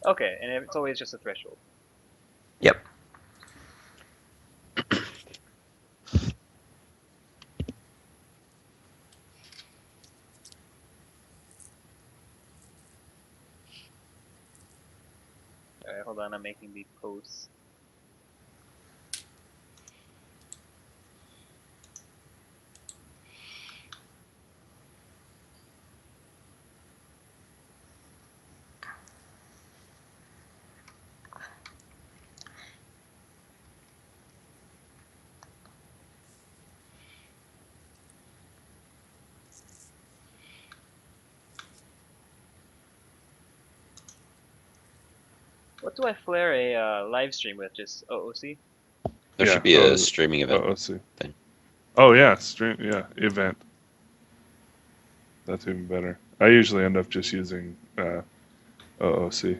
Okay, and it's always just a threshold. Yep. Alright, hold on, I'm making the post. What do I flare a live stream with? Just OOC? There Yeah, should be a streaming event. let's see. thing. Oh yeah, stream. Yeah, event. That's even better. I usually end up just using OOC.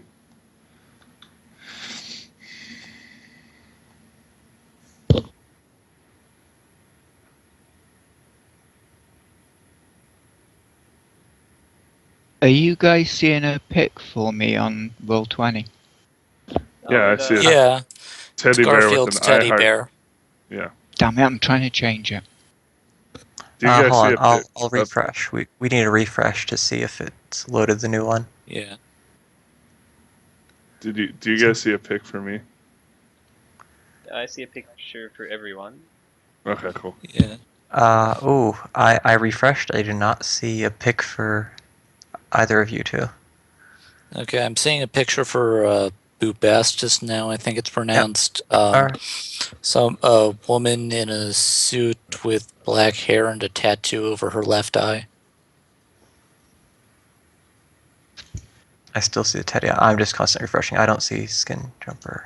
Are you guys seeing a pic for me on Roll20? Yeah, I with, see it. Yeah, Teddy bear with an Garfield's teddy I heart. bear. Yeah. Damn it, I'm trying to change it. Do you guys Hold see on, a pic? I'll refresh. We need a refresh to see if it's loaded the new one. Yeah. Do you guys see a pic for me? I see a picture for everyone. Okay, cool. Yeah. I refreshed. I do not see a pic for either of you two. Okay, I'm seeing a picture for Bubastis now. I think it's pronounced. Alright. A woman in a suit with black hair and a tattoo over her left eye. I still see the Teddy. I'm just constantly refreshing. I don't see Skin Jumper.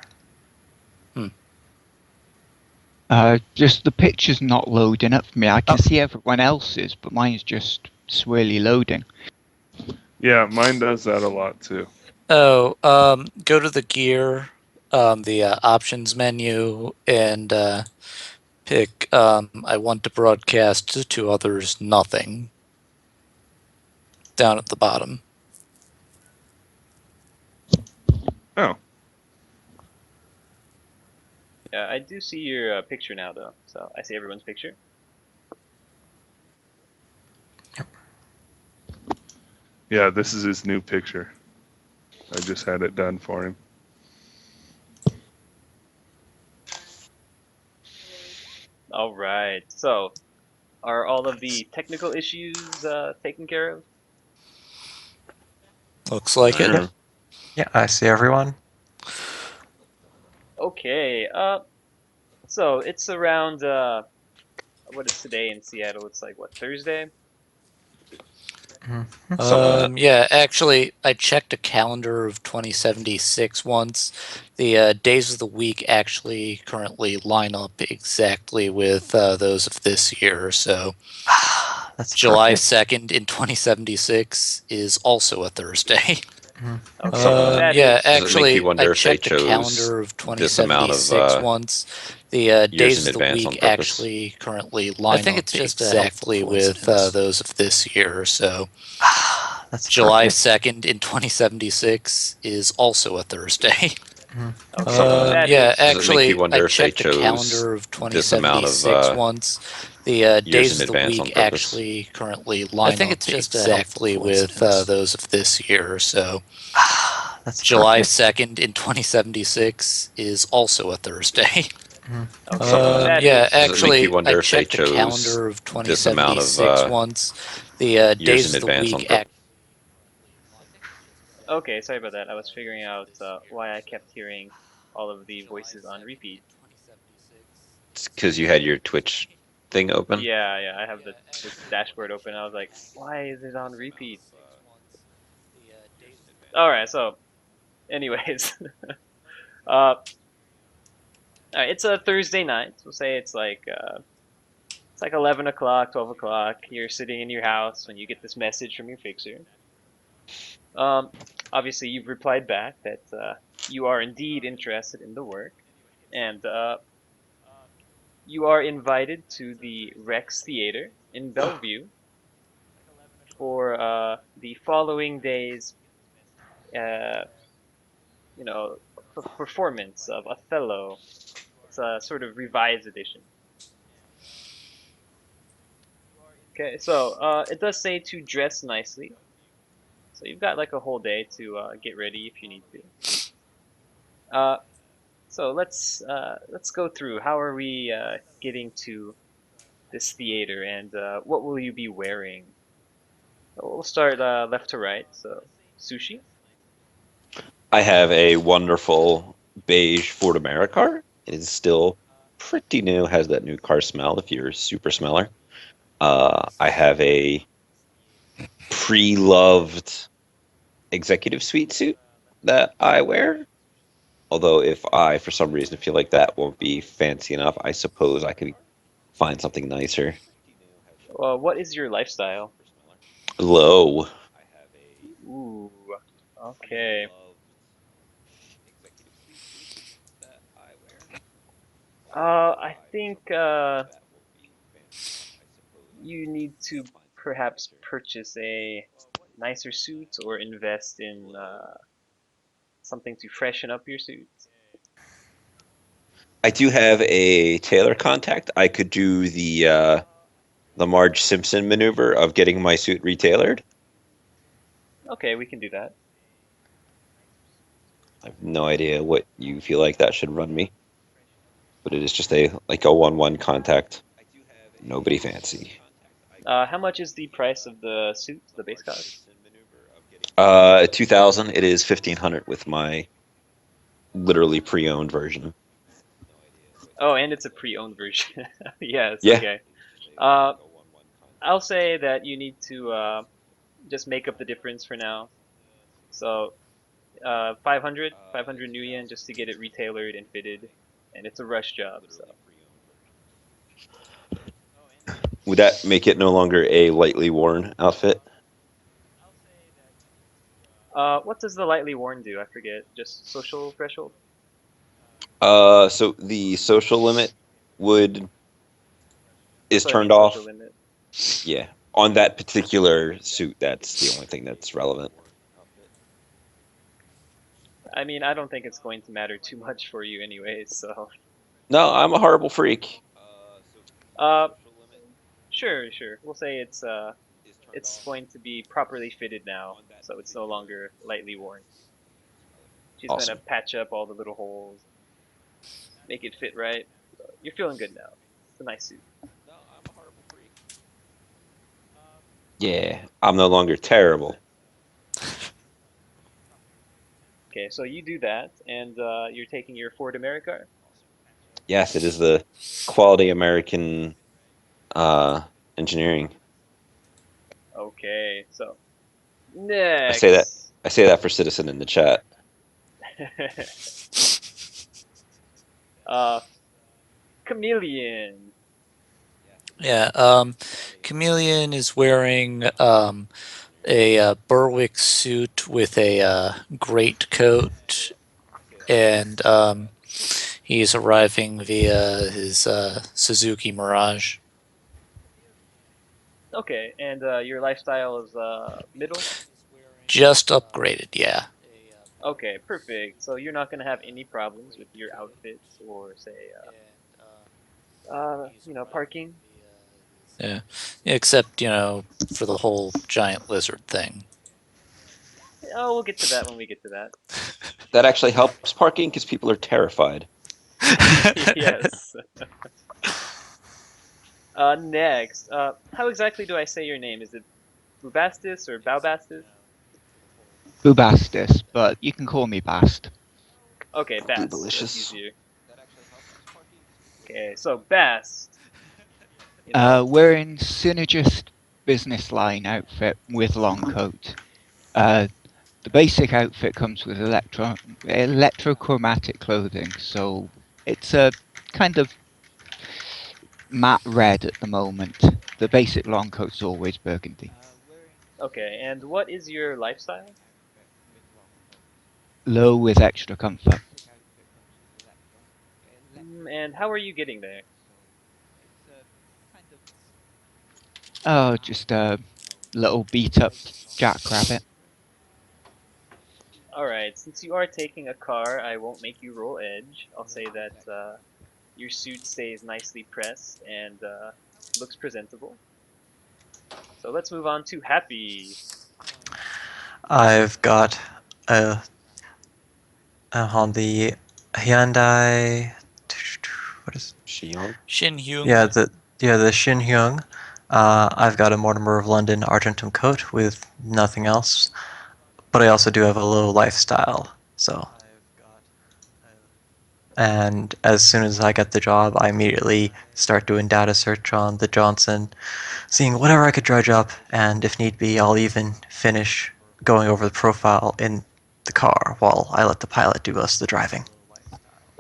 Just the picture's not loading up for me. I can see everyone else's, but mine's just swirly loading. Yeah, mine does that a lot too. Oh, go to the gear, the options menu, and pick I want to broadcast to others nothing. Down at the bottom. Oh, Yeah, I do see your picture now, though. So I see everyone's picture. yeah, this is his new picture. I just had it done for him. All right. So, are all of the technical issues taken care of? Looks like it. Sure. Yeah, I see everyone. Okay. So it's around what is today in Seattle? It's like what, Thursday? Yeah, actually, I checked a calendar of 2076 once. The days of the week actually currently line up exactly with those of this year. So That's July perfect. 2nd in 2076 is also a Thursday. Okay, so that Yeah, is- Does it make actually, you wonder I if they checked the chose calendar of this amount 2076 of once. The years days in of the advance on week purpose? actually currently line I think up it's just exactly with those of this year. So That's July perfect. 2nd in 2076 is also a Thursday. okay, so that Yeah, is- Does it make actually, you wonder I if they checked the chose calendar of this amount 2076 of once. The years days in of the advance on week purpose? actually currently line think up it's just a exactly helpful with coincidence. those of this year. So That's July perfect. 2nd in 2076 is also a Thursday. okay, so that Yeah, is- Does it make actually, you wonder I if they checked the chose calendar of this amount of 2076 once. The years days in of the advance on week purpose? Okay, sorry about that. I was figuring out why I kept hearing all of the voices on repeat. It's because you had your Twitch thing open. Yeah, yeah, I have the dashboard open. I was like, why is it on repeat? All right, so, anyways, it's a Thursday night. We'll say it's like 11 o'clock, 12 o'clock. You're sitting in your house when you get this message from your fixer. Um, obviously, you've replied back that you are indeed interested in the work, and you are invited to the Rex Theater in Bellevue for the following day's uh, you know, performance of Othello. It's a sort of revised edition. Okay, so it does say to dress nicely. So you've got like a whole day to get ready if you need to. So let's go through. How are we getting to this theater, and what will you be wearing? We'll start left to right. So sushi. I have a wonderful beige Ford Americar. It is still pretty new, has that new car smell if you're a super smeller. I have a pre-loved executive suite suit that I wear. Although if I, for some reason, feel like that won't be fancy enough, I suppose I could find something nicer. What is your lifestyle? Low. Ooh, okay. I think you need to perhaps purchase a nicer suit or invest in something to freshen up your suit. I do have a tailor contact. I could do the Marge Simpson maneuver of getting my suit retailored. Okay, we can do that. I have no idea what you feel like that should run me, but it is just a 1-1 contact. Nobody fancy. How much is the price of the suit, the base cost? 2,000. It is 1,500 with my literally pre-owned version. Oh, and it's a pre-owned version. Yes, Yeah. okay. I'll say that you need to just make up the difference for now. So 500 new yen just to get it retailored and fitted, and it's a rush job. So Would that make it no longer a lightly worn outfit? what does the lightly worn do? I forget. Just social threshold. So the social limit would is Sorry, turned the off. social limit. Yeah, on that particular suit, that's the only thing that's relevant. I mean, I don't think it's going to matter too much for you anyways. So No, I'm a horrible freak. uh, sure. We'll say it's going to be properly fitted now, so it's no longer lightly worn. She's Awesome. gonna patch up all the little holes, make it fit right. So you're feeling good now. It's a nice suit. Yeah, I'm no longer terrible. Okay, so you do that, and you're taking your Ford America. Yes, it is the quality American engineering. Okay, so I say that next. I say that for Citizen in the chat. uh, Chameleon. Yeah, Chameleon is wearing a Berwick suit with a great coat, and he's arriving via his Suzuki Mirage. Okay, and your lifestyle is middle. Just upgraded, yeah. Okay, perfect. So you're not gonna have any problems with your outfits or say, parking. Yeah, except for the whole giant lizard thing. Oh, we'll get to that when we get to that. That actually helps parking because people are terrified. Yes. Next, how exactly do I say your name? Is it Bubastis or Baubastis? Bubastis, but you can call me Bast. Okay, Bast. That's Boobalicious. easier. Okay, so Bast. You know, Wearing Synergist business line outfit with long coat. The basic outfit comes with electrochromatic clothing, so it's a kind of matte red at the moment. The basic long coat's always burgundy. okay, and what is your lifestyle? Low with extra comfort. And how are you getting there? Oh, just a little beat up jackrabbit. All right. Since you are taking a car, I won't make you roll edge. I'll say that your suit stays nicely pressed and looks presentable. So let's move on to Happy. I've got a on the Hyundai. What is? Xion? Shin Hyung. The Shin Hyung. I've got a Mortimer of London Argentum coat with nothing else, but I also do have a low lifestyle. So, and as soon as I get the job, I immediately start doing data search on the Johnson, seeing whatever I could dredge up, and if need be, I'll even finish going over the profile in the car while I let the pilot do most of the driving.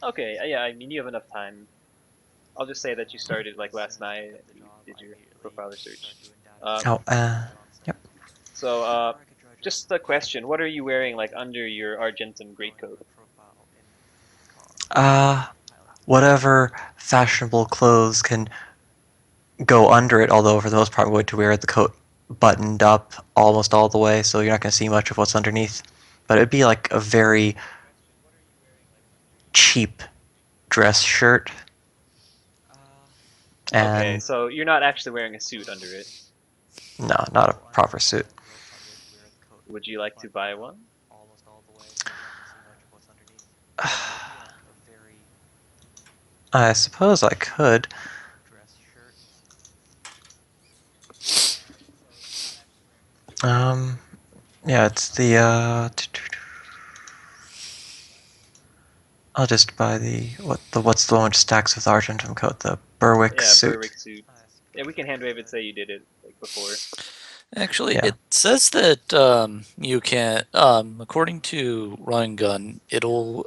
Okay, yeah, I mean you have enough time. I'll just say that you started like last night and you did your profile research. Oh, yep. So, just a question: what are you wearing like under your Argentum greatcoat? Whatever fashionable clothes can go under it, although for the most part I'm going to wear the coat buttoned up almost all the way, so you're not going to see much of what's underneath. But it'd be like a very cheap dress shirt. Okay, And so you're not actually wearing a suit under it. no, not a proper suit. Would you like to buy one? I suppose I could. Yeah, it's the, I'll just buy what's the one which stacks with Argentum coat? The Berwick Yeah, suit. Berwick suit. Yeah, we can hand wave it. Say you did it like before. Actually, Yeah. it says that you can, according to Run Gun, it'll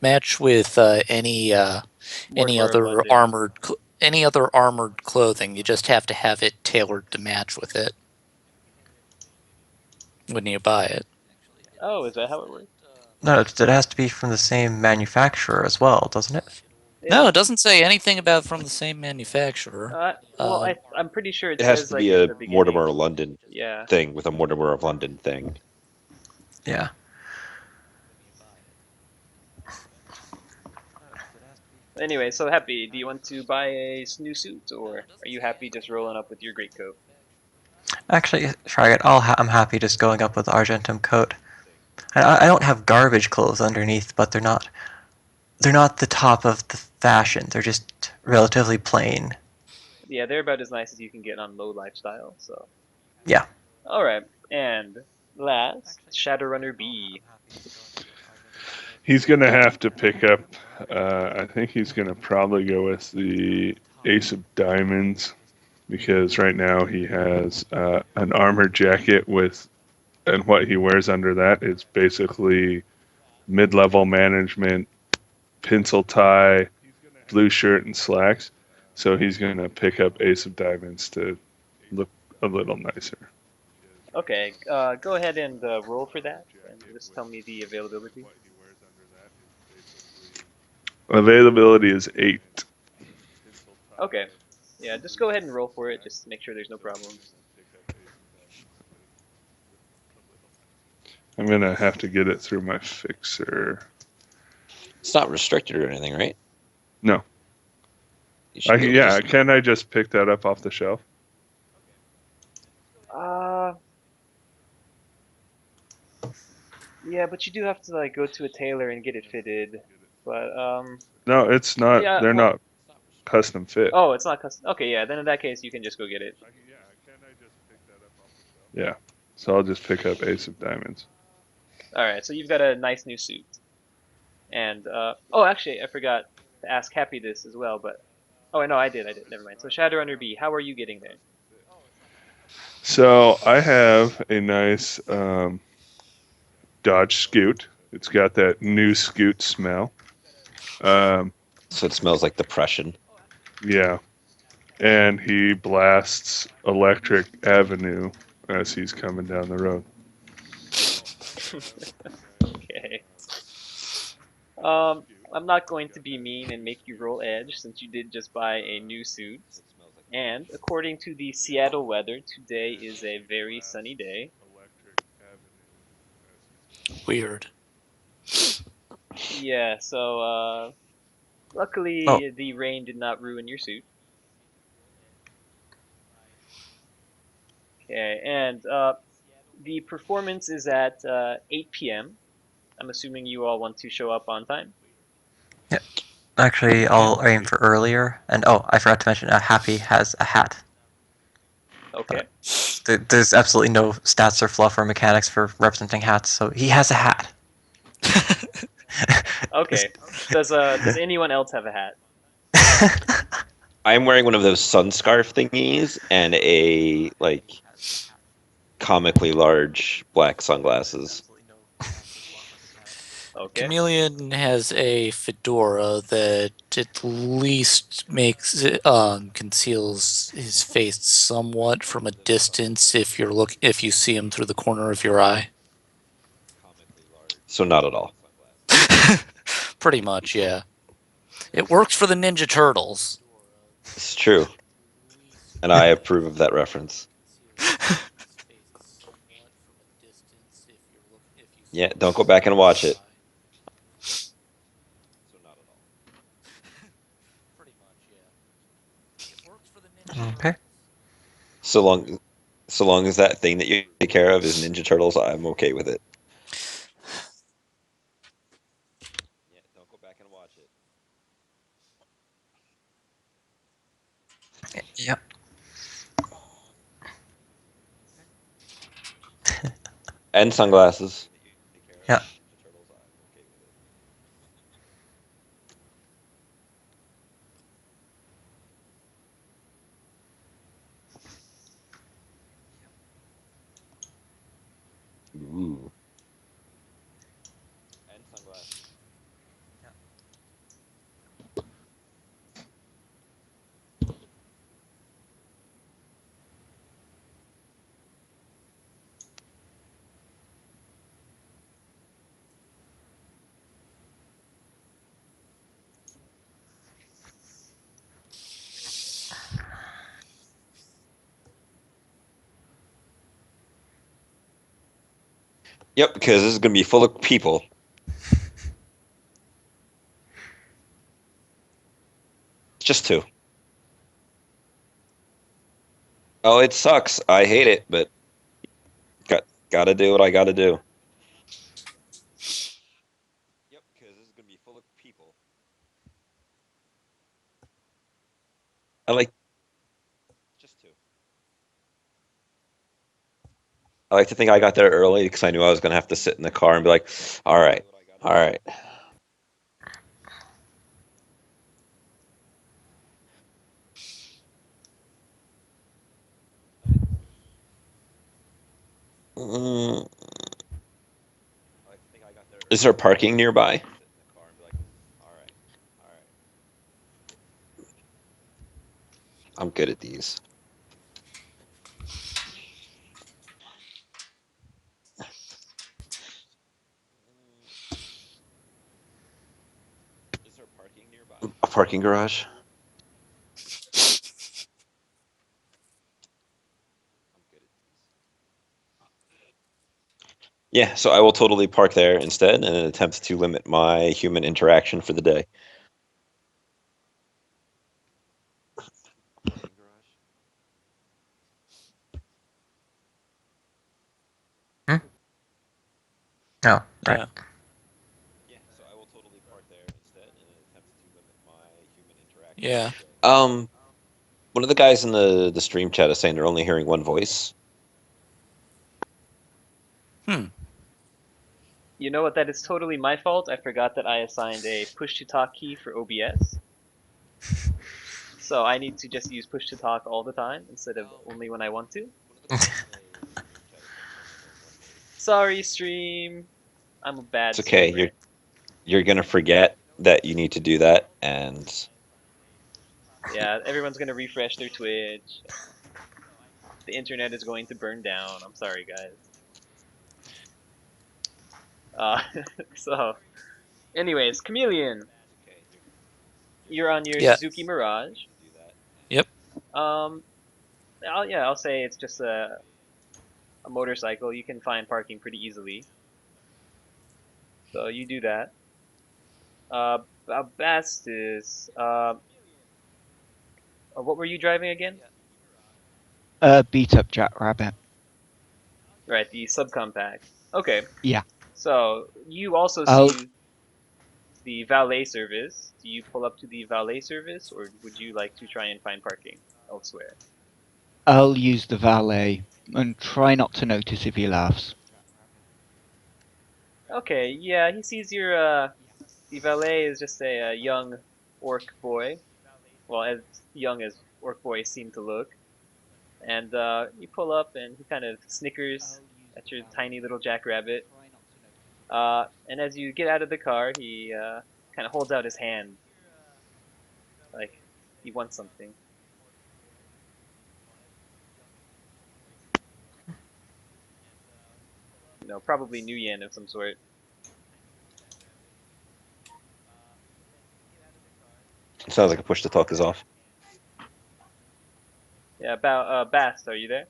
match with any Mortimer of other London. any other armored clothing. You just have to have it tailored to match with it when you buy it. Oh, is that how it works? No, it has to be from the same manufacturer as well, doesn't it? No, Yeah. it doesn't say anything about from the same manufacturer. Well, Uh, I'm pretty sure it It has says to like be in a the beginning. Mortimer of London Yeah. thing with a Mortimer of London thing. Yeah. Anyway, so Happy, do you want to buy a new suit, or are you happy just rolling up with your greatcoat? Actually, try it. I'm happy just going up with the Argentum coat. I don't have garbage clothes underneath, but they're not the top of the fashion. They're just relatively plain. Yeah, they're about as nice as you can get on low lifestyle. So. Yeah. All right, and last, Shadowrunner B. He's going to have to pick up, I think he's going to probably go with the Ace of Diamonds because right now he has an armor jacket and what he wears under that is basically mid-level management, pencil tie, blue shirt, and slacks. So he's going to pick up Ace of Diamonds to look a little nicer. Okay, go ahead and roll for that, and just tell me the availability. Availability is 8. Okay, yeah, just go ahead and roll for it, just to make sure there's no problems. I'm going to have to get it through my fixer. It's not restricted or anything, right? No. You should be able to Yeah, just- can I just pick that up off the shelf? Yeah, but you do have to like go to a tailor and get it fitted. But No, it's not. yeah, They're well, not custom fit. oh, it's not custom. Okay, yeah, then in that case you can just go get it. Yeah. So I'll just pick up Ace of Diamonds. All right, so you've got a nice new suit. And oh, actually, I forgot to ask Happy this as well, but oh no, I did. Never mind. So Shadowrunner B, how are you getting there? So I have a nice Dodge Scoot. It's got that new Scoot smell. So it smells like depression. Yeah. And he blasts Electric Avenue as he's coming down the road. Okay. I'm not going to be mean and make you roll edge since you did just buy a new suit. And according to the Seattle weather, today is a very sunny day. Weird. Yeah. So luckily Oh. the rain did not ruin your suit. Okay, and the performance is at 8 p.m. I'm assuming you all want to show up on time. Actually, I'll aim for earlier. And oh, I forgot to mention, Happy has a hat. Okay. There's absolutely no stats or fluff or mechanics for representing hats, so he has a hat. Okay. Does anyone else have a hat? I'm wearing one of those sun scarf thingies and a like comically large black sunglasses. Okay. Chameleon has a fedora that at least makes it, conceals his face somewhat from a distance if you see him through the corner of your eye. So not at all. Pretty much, yeah. It works for the Ninja Turtles. It's true, and I approve of that reference. Yeah, don't go back and watch it. Okay. So long as that thing that you take care of is Ninja Turtles, I'm okay with it. Yeah, don't go back and watch it. Yep. And sunglasses. Yeah. Ooh. And sunglasses. Yep, because this is going to be full of people. Just two. Oh, it sucks. I hate it, but gotta do what I gotta do. Yep, because this is going to be full of people. I like just two. I like to think I got there early because I knew I was going to have to sit in the car and be like, all right, all right. Mm. Is there parking nearby? I'm good at these. Is there parking nearby? A parking garage? Yeah, so I will totally park there instead in an attempt to limit my human interaction for the day. Oh, right. Yeah. Yeah, so I will totally park there instead in an attempt to limit my human interaction. Yeah. One of the guys in the stream chat is saying they're only hearing one voice. You know what? That is totally my fault. I forgot that I assigned a push to talk key for OBS. So I need to just use push to talk all the time instead of only when I want to. Sorry, stream. I'm a bad It's okay. streamer. You're gonna forget that you need to do that, and Yeah, everyone's gonna refresh their Twitch. The internet is going to burn down. I'm sorry, guys. Uh, so, anyways, Chameleon, you're on your Yeah. Suzuki Mirage. Yep. I'll say it's just a motorcycle. You can find parking pretty easily. So you do that. Bastis, what were you driving again? Beat up Jackrabbit. Right, the subcompact. Okay. Yeah. So you also Oh. see the valet service. Do you pull up to the valet service, or would you like to try and find parking elsewhere? I'll use the valet and try not to notice if he laughs. Okay, yeah, he sees your the valet is just a young orc boy. Well, as young as orc boys seem to look. And you pull up, and he kind of snickers at your tiny little jackrabbit. And as you get out of the car, he kind of holds out his hand, like he wants something. You know, probably new yen of some sort. Sounds like a push to talk is off. Yeah, about Bast, are you there?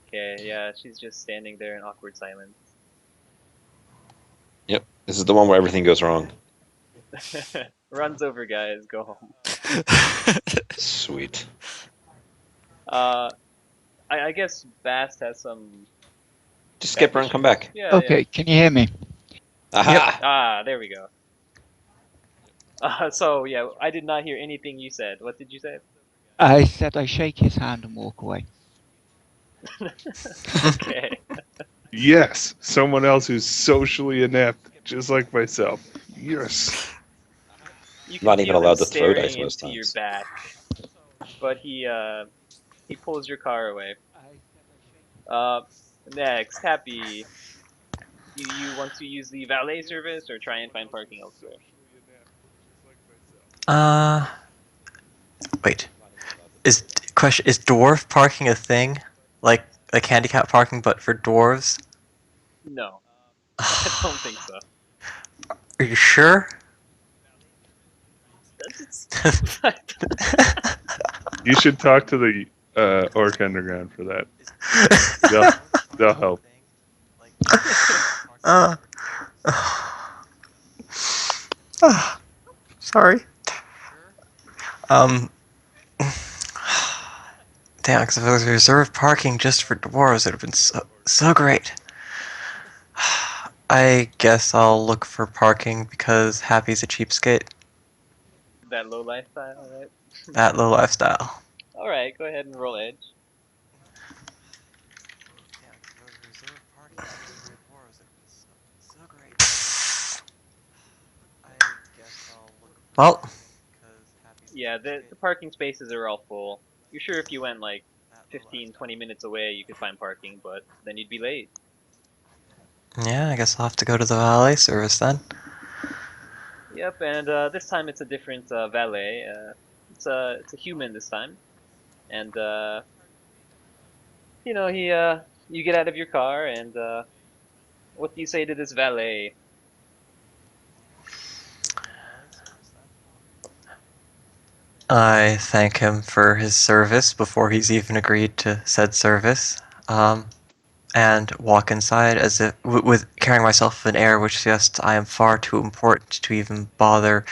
Okay, yeah, she's just standing there in awkward silence. Yep. This is the one where everything goes wrong. Runs over, guys. Go home. Sweet. I guess Bast has some. Just skip her and come back. Yeah. Okay, can you hear me? Aha! Yeah. Ah, there we go. So yeah, I did not hear anything you said. What did you say? I said I shake his hand and walk away. Okay. Yes, someone else who's socially inept, just like myself. Yes. You Not can even feel him allowed to throw dice staring most into your times. back, but he pulls your car away. Next, Happy. Do you want to use the valet service or try and find parking elsewhere? Wait. Is dwarf parking a thing? Like handicap parking, but for dwarves? No, I don't think so. Are you sure? You should talk to the Orc Underground for that. They'll help. Sorry. Damn, because if it was reserved parking just for dwarves, it would have been so great. I guess I'll look for parking because Happy's a cheapskate. That low lifestyle, right? That low lifestyle. All right, go ahead and roll edge. Well, Yeah, the parking spaces are all full. You're sure if you went like 15, 20 minutes away, you could find parking, but then you'd be late. yeah, I guess I'll have to go to the valet service then. Yep, and this time it's a different valet. It's a human this time, and you know you get out of your car, and what do you say to this valet? I thank him for his service before he's even agreed to said service, and walk inside as if with carrying myself with an air which suggests I am far too important to even bother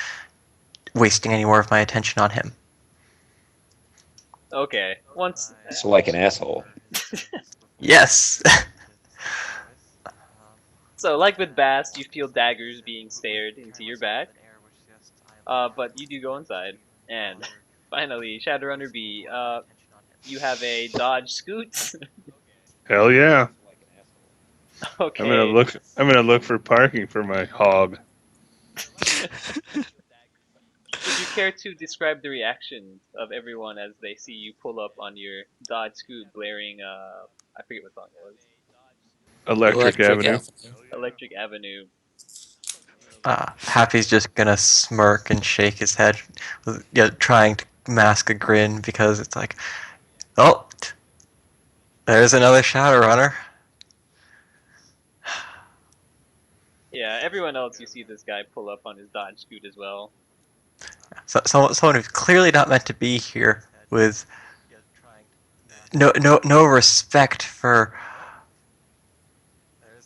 wasting any more of my attention on him. Okay, once. So like an asshole. Yes. So like with Bast, you feel daggers being stared into your back, but you do go inside, and finally, Shadowrunner B, you have a Dodge Scoot. Hell yeah! Okay. I'm gonna look for parking for my hog. Would you care to describe the reaction of everyone as they see you pull up on your Dodge Scoot blaring, I forget what song it was. Electric Avenue. Electric Avenue. Happy's just gonna smirk and shake his head, trying to mask a grin because it's like, oh, there's another Shadowrunner. Yeah, everyone else you see this guy pull up on his Dodge Scoot as well. So, someone who's clearly not meant to be here with, no respect for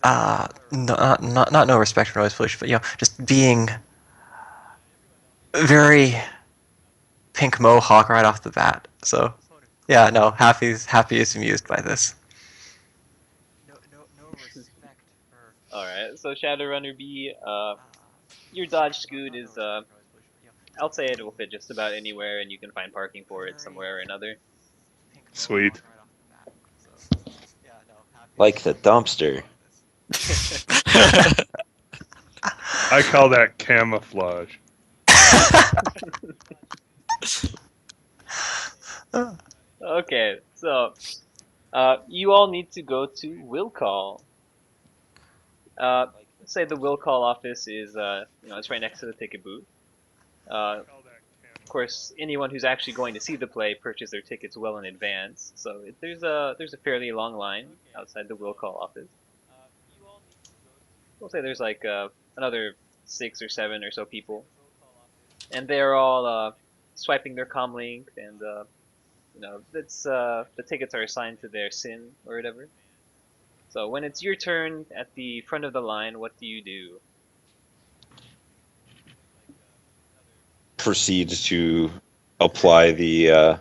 not no respect for noise pollution, but just being very pink mohawk right off the bat. So yeah, no, happy is amused by this. All right. So Shadowrunner B, your Dodge Scoot is I'll say it will fit just about anywhere, and you can find parking for it somewhere or another. Sweet. Like the dumpster. I call that camouflage. Okay, so you all need to go to will call. Let's say the will call office is it's right next to the ticket booth. Of course, anyone who's actually going to see the play purchase their tickets well in advance, so there's a fairly long line outside the will call office. We'll say there's like another 6 or 7 or so people, and they're all swiping their comlink, and that's the tickets are assigned to their SIN or whatever. So when it's your turn at the front of the line, what do you do? Proceeds to apply the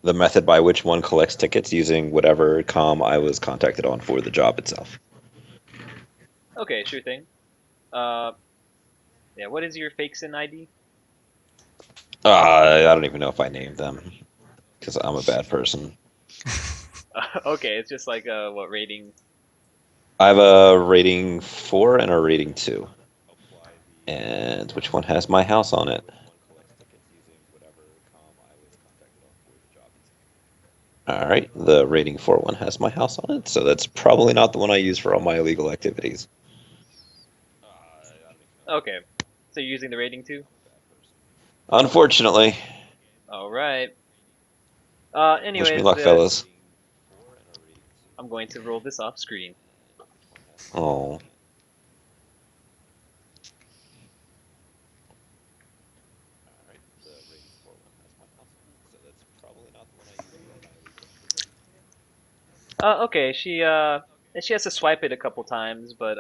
method by which one collects tickets using whatever comm I was contacted on for the job itself. Okay, sure thing. Yeah, what is your fake SIN ID? I don't even know if I named them because I'm a bad person. Okay, it's just like what rating? I have a rating 4 and a rating 2. And which one has my house on it? Alright, the rating 4 one has my house on it, so that's probably not the one I use for all my illegal activities. Okay, so you're using the rating 2? Unfortunately. All right. Wish Anyways, me luck, fellas. I'm going to roll this off screen. Oh. Okay, she has to swipe it a couple times, but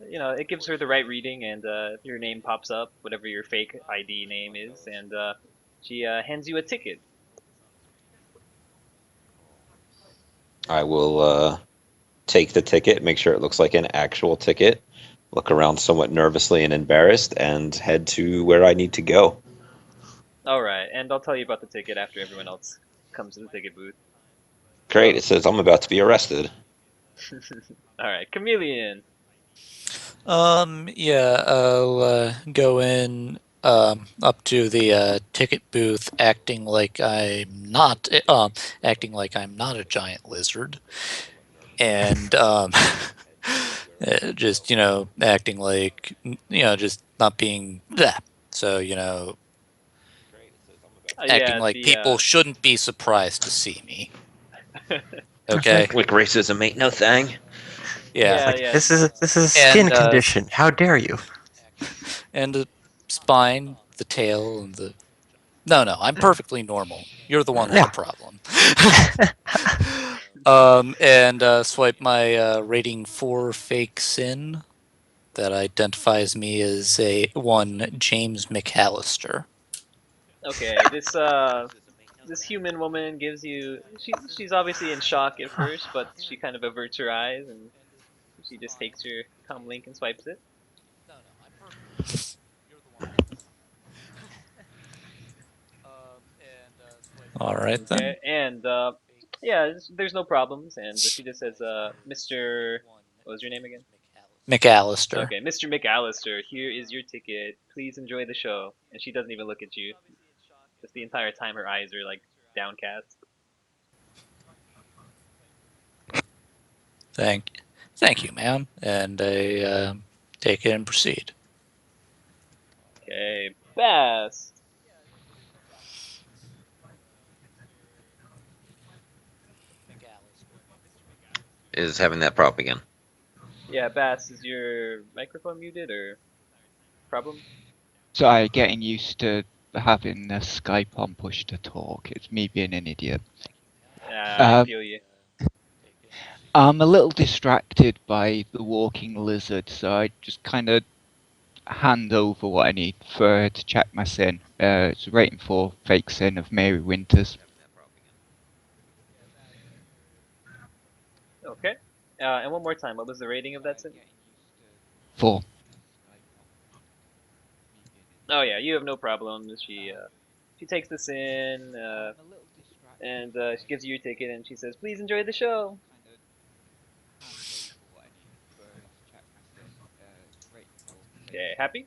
it gives her the right reading, and your name pops up, whatever your fake ID name is, and she hands you a ticket. I will take the ticket, make sure it looks like an actual ticket, look around somewhat nervously and embarrassed, and head to where I need to go. All right, and I'll tell you about the ticket after everyone else comes to the ticket booth. Great, it says I'm about to be arrested. All right, Chameleon. Yeah, I'll go in up to the ticket booth, acting like I'm not a giant lizard, and just acting like just not being that. So acting Yeah, like the people shouldn't be surprised to see me. Okay. Like racism ain't no thing. Yeah. Like, yeah. this is a skin And, condition. How dare you? And the spine, the tail, and the. No, I'm perfectly normal. You're the one with Yeah. the problem. And swipe my rating 4 fake SIN that identifies me as one James McAllister. Okay, this human woman gives you. She's obviously in shock at first, but she kind of averts her eyes and she just takes your comlink and swipes it. All right then. Okay, and yeah, there's no problems, and she just says, Mr. What was your name again? McAllister. Okay, Mr. McAllister, here is your ticket. Please enjoy the show. And she doesn't even look at you. Just the entire time, her eyes are like downcast. Thank you, ma'am. And I take it and proceed. Okay, Bass. Is having that problem again. Yeah, Bass, is your microphone muted or problem? Sorry, getting used to having the Skype on push to talk. It's me being an idiot. I feel you. I'm a little distracted by the walking lizard, so I just kind of hand over what I need for her to check my sin. It's a rating for fake sin of Mary Winters. Okay. And one more time, what was the rating of that sin? 4. Oh yeah, you have no problem. She takes this in, and she gives you your ticket, and she says, "Please enjoy the show." Okay, happy?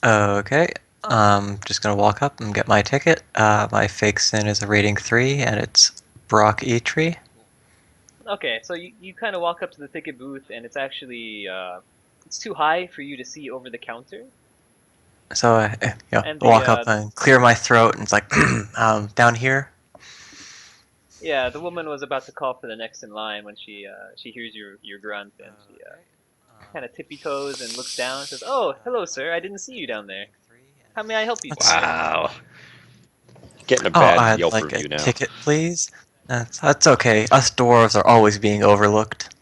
Okay. Just gonna walk up and get my ticket. My fake sin is a rating 3, and it's Brock Eatree. Okay, so you kind of walk up to the ticket booth, and it's actually it's too high for you to see over the counter. So And walk up and clear my throat, and it's like, down here. yeah, the woman was about to call for the next in line when she hears your grunt, and she kind of tippy toes and looks down and says, "Oh, hello, sir. I didn't see you down there. How may I help you today?" Wow. Getting a Oh, bad I'd Yelp like review a now. ticket, please. That's okay. Us dwarves are always being overlooked.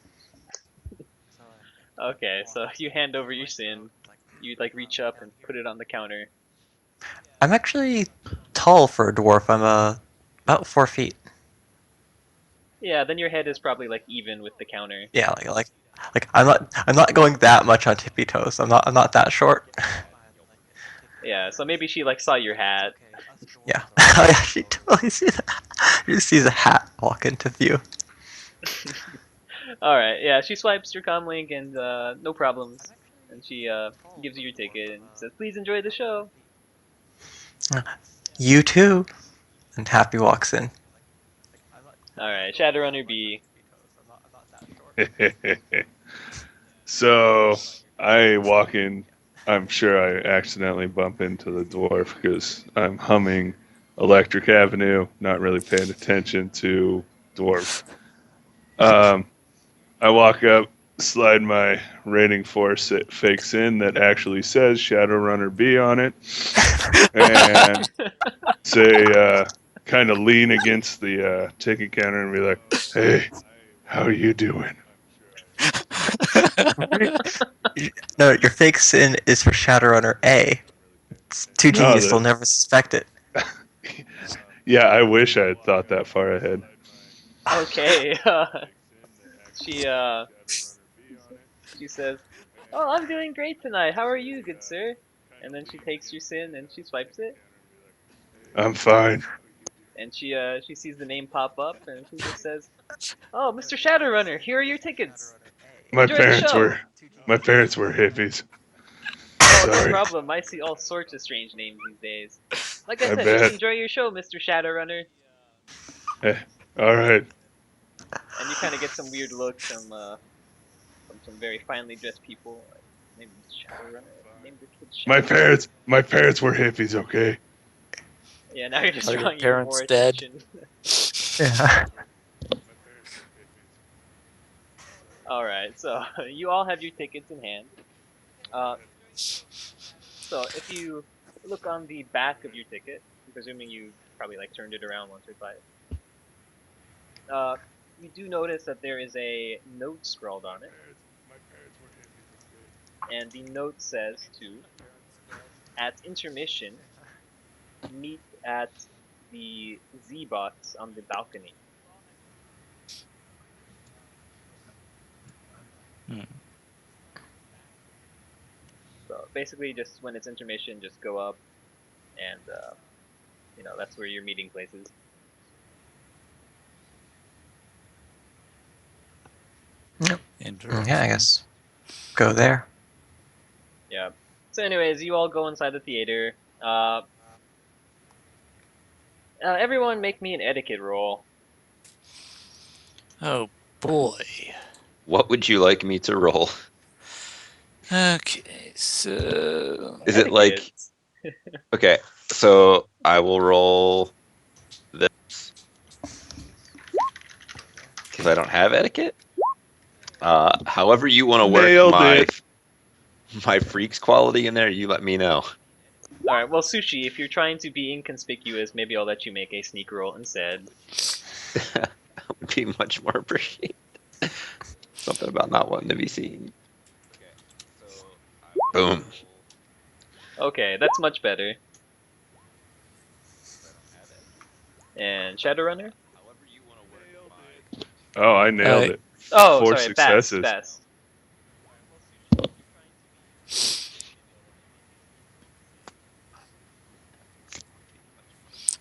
Okay, so you hand over your sin. You like reach up and put it on the counter. I'm actually tall for a dwarf. I'm about 4 feet. Yeah, then your head is probably like even with the counter. Yeah, like I'm not going that much on tippy toes. I'm not that short. Yeah, so maybe she like saw your hat. Yeah, I actually totally see that. She just sees a hat walk into view. All right, yeah, she swipes your comlink and no problems, and she gives you your ticket and says, "Please enjoy the show." You too. And Happy walks in. All right, Shadowrunner B. So I walk in. I'm sure I accidentally bump into the dwarf because I'm humming Electric Avenue, not really paying attention to dwarf. I walk up, slide my rating 4 fake sin that actually says Shadowrunner B on it, and say, kind of lean against the ticket counter and be like, "Hey, how are you doing?" No, your fake sin is for Shadowrunner A. It's too No, genius, they'll never suspect it. Yeah, I wish I had thought that far ahead. Okay. She she says, "Oh, I'm doing great tonight. How are you, good sir?" And then she takes your sin and she swipes it, I'm fine. and she sees the name pop up, and she just says, "Oh, Mr. Shadowrunner, here are your tickets. My Enjoy the parents show." were hippies. Oh, no Sorry. problem. I see all sorts of strange names these days. Like I I said, bet. just enjoy your show, Mr. Shadowrunner. All right. And you kind of get some weird looks from some very finely dressed people. Like, maybe Shadowrunner. Named your kid Shadowrunner. My parents were hippies, okay? Yeah, now you're just Are your drawing parents more dead? attention. Yeah. Alright, so you all have your tickets in hand. So if you look on the back of your ticket, I'm presuming you probably like turned it around once or twice. You do notice that there is a note scrawled on it, and the note says to, at intermission, meet at the Z box on the balcony. So basically, just when it's intermission, just go up, and that's where your meeting place is. Interesting. Yeah, I guess. Go there. Yeah. So, anyways, you all go inside the theater. Everyone, make me an etiquette roll. Oh boy. What would you like me to roll? Okay, so Is it like Etiquette. okay? So I will roll this because I don't have etiquette. However you want to work Nailed it. my freaks quality in there, you let me know. All right. Well, Sushi, if you're trying to be inconspicuous, maybe I'll let you make a sneak roll instead. that would be much more appreciated. Something about not wanting to be seen. Boom. Okay, that's much better. And Shadowrunner? Oh, I nailed it. Oh, 4 sorry, Bass. successes. Bass.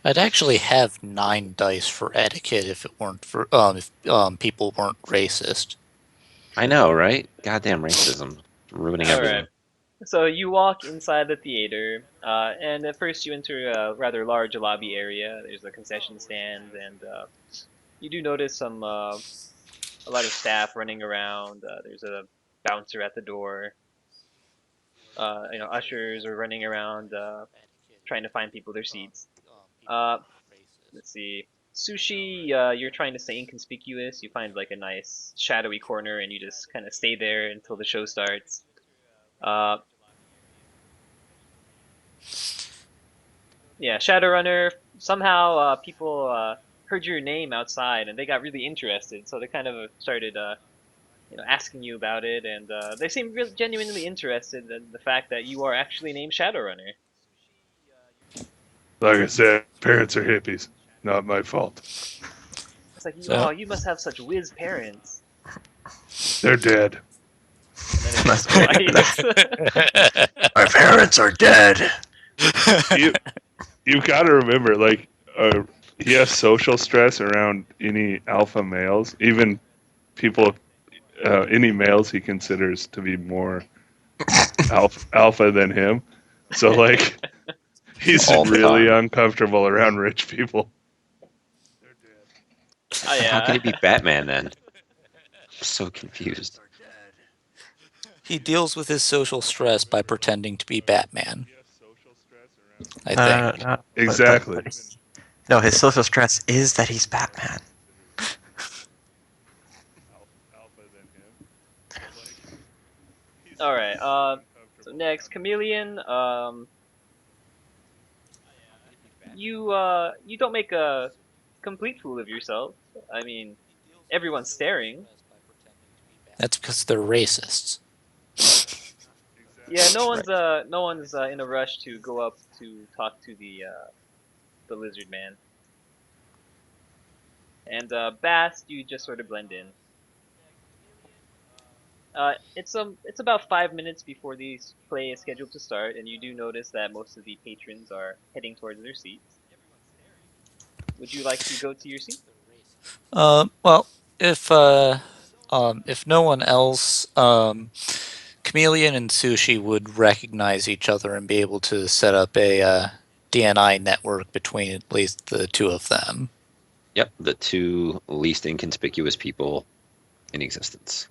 I'd actually have 9 dice for etiquette if it weren't for if people weren't racist. I know, right? Goddamn racism. Ruining All everything. right. So you walk inside the theater, and at first you enter a rather large lobby area. There's a concession stand, and you do notice a lot of staff running around. There's a bouncer at the door. Ushers are running around trying to find people their seats. Uh, let's see. Sushi, you're trying to stay inconspicuous. You find like a nice shadowy corner, and you just kind of stay there until the show starts. Uh, Yeah, Shadowrunner. Somehow, people heard your name outside, and they got really interested. So they kind of started, asking you about it, and they seemed really genuinely interested in the fact that you are actually named Shadowrunner. Like I said, parents are hippies. Not my fault. It's like, So- oh, you must have such whiz parents. They're dead. And then it's quiet. My parents are dead. You got to remember, like, he has social stress around any alpha males, even people, any males he considers to be more alpha than him. So, like, he's All the really time. uncomfortable around rich people. Oh, How can yeah. he be Batman then? I'm so confused. He deals with his social stress by pretending to be Batman. I think. No, Exactly. no, his social stress is that he's Batman. All right. So next, Chameleon. You don't make a complete fool of yourself. I mean, everyone's staring. That's because they're racists. Yeah, no one's in a rush to go up to talk to the lizard man. And Bast, you just sort of blend in. It's about 5 minutes before the play is scheduled to start, and you do notice that most of the patrons are heading towards their seats. Would you like to go to your seat? Well, if no one else, Chameleon and Sushi would recognize each other and be able to set up a DNI network between at least the two of them. Yep, the 2 least inconspicuous people in existence.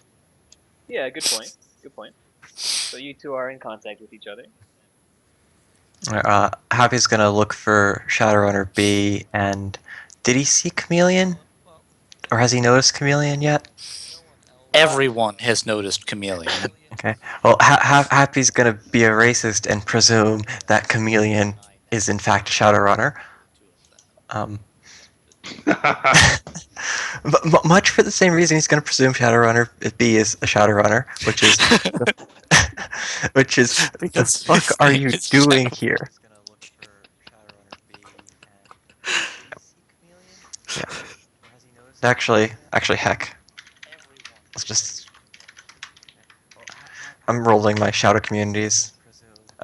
Yeah, good point. Good point. So you two are in contact with each other. Happy's gonna look for Shadowrunner B, and did he see Chameleon? Or has he noticed Chameleon yet? Everyone has noticed Chameleon. Okay. Well, Happy's gonna be a racist and presume that Chameleon is in fact Shadowrunner. Much for the same reason he's gonna presume Shadowrunner B is a Shadowrunner, which is what the fuck are you doing here? Yeah. Actually, heck. Let's just. I'm rolling my shadow communities.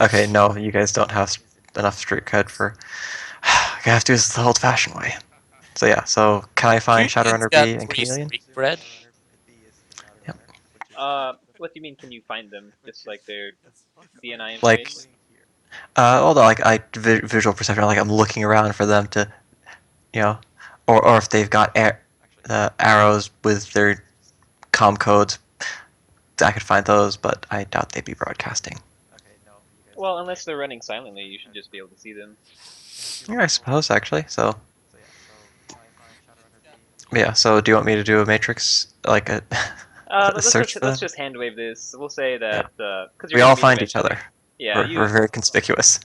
Okay, no, you guys don't have enough street cred for. I have to do this the old-fashioned way. So yeah, so can I find Shadowrunner B and Chameleon? Bread? What do you mean? Can you find them? Just like their DNI Like, information? although like visual perception, like I'm looking around for them to, or if they've got arrows with their comm codes, I could find those, but I doubt they'd be broadcasting. Well, unless they're running silently, you should just be able to see them. Yeah, I suppose actually. So, yeah. So, do you want me to do a matrix like a? Search for Let's them? just hand wave this. We'll say that because We all find each other. Yeah, We're very conspicuous.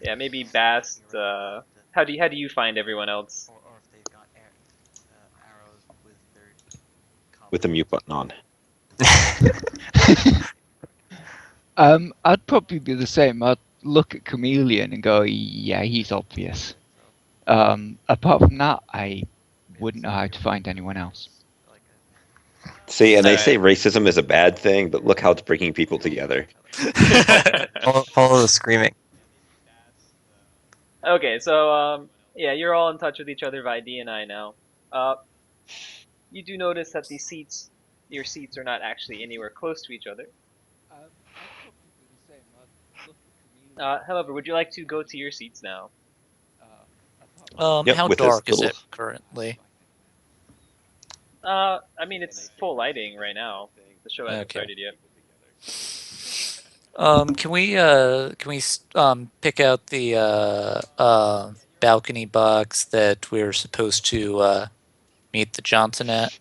yeah, maybe Bast. How do you find everyone else? with the mute button on. I'd probably be the same. I'd look at Chameleon and go, yeah, he's obvious. Apart from that, I wouldn't know how to find anyone else. See, and they Alright. say racism is a bad thing, but look how it's bringing people together. Follow the screaming. Okay, so yeah, you're all in touch with each other via DNI now. You do notice that your seats are not actually anywhere close to each other. However, would you like to go to your seats now? Yep, How with this dark is little- it currently? I mean, it's full lighting right now. The show hasn't Okay. started yet. Can we pick out the balcony box that we're supposed to meet the Johnson at?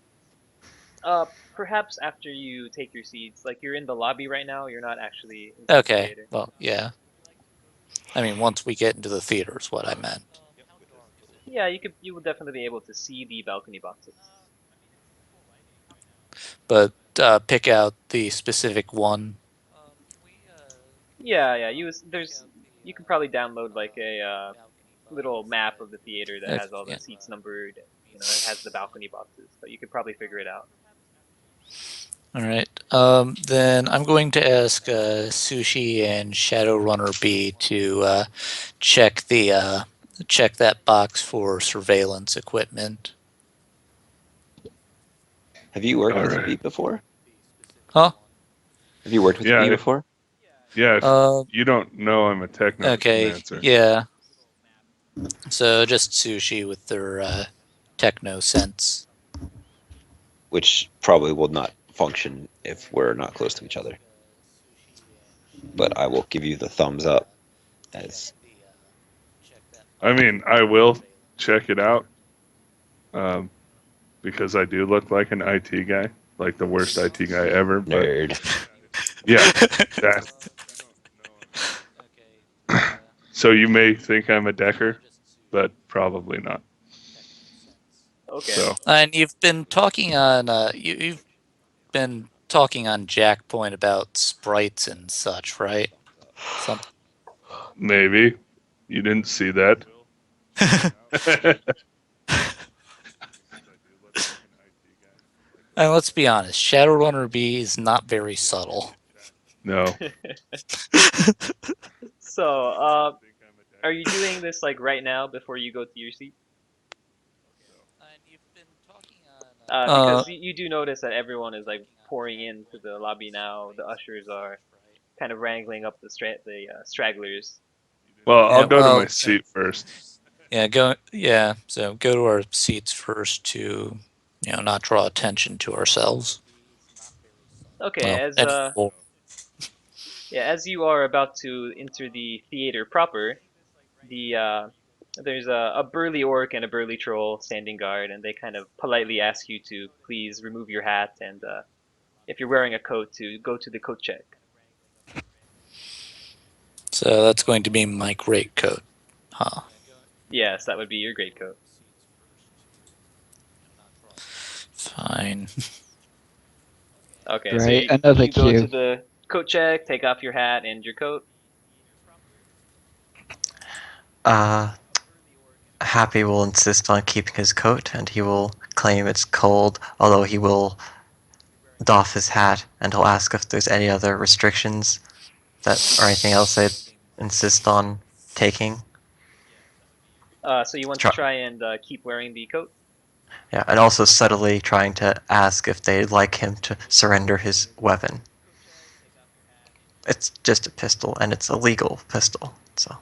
Perhaps after you take your seats, like you're in the lobby right now, you're not actually in the Okay. theater. Well, yeah. I mean, once we get into the theater is what I meant. Yeah, you will definitely be able to see the balcony boxes. But pick out the specific one. Yeah, you can probably download like a little map of the theater that Okay, has all the yeah. seats numbered. You know, it has the balcony boxes, but you could probably figure it out. All right. Then I'm going to ask Sushi and Shadowrunner B to check that box for surveillance equipment. Have you worked with Alright. Beat before? Huh? Have you worked with Yeah, Beat I- before? Yeah, if Uh, you don't know I'm a techno okay. answer. Yeah. So just Sushi with their techno sense. Which probably will not function if we're not close to each other. But I will give you the thumbs up as I mean, I will check it out because I do look like an IT guy, like the worst IT guy ever. But nerd. yeah, that. So you may think I'm a decker, but probably not. Okay. So And you've been talking on you've been talking on Jackpoint about sprites and such, right? Something. maybe you didn't see that. And let's be honest, Shadowrunner B is not very subtle. No. So, are you doing this like right now before you go to your seat? Because you do notice that everyone is like pouring into the lobby now. The ushers are kind of wrangling up the stragglers. Well, I'll Yeah, go to well, my seat first. So go to our seats first to not draw attention to ourselves. Okay, Well, as you are about to enter the theater proper, there's a burly orc and a burly troll standing guard, and they kind of politely ask you to please remove your hat and if you're wearing a coat to go to the coat check. so that's going to be my greatcoat. Huh. Yes, that would be your greatcoat. Fine. Okay, Great, so another you go cue. to the coat check, take off your hat and your coat. Happy will insist on keeping his coat, and he will claim it's cold, although he will doff his hat, and he'll ask if there's any other restrictions or anything else they'd insist on taking. So you want to try and keep wearing the coat? Yeah, and also subtly trying to ask if they'd like him to surrender his weapon. It's just a pistol, and it's a legal pistol, so...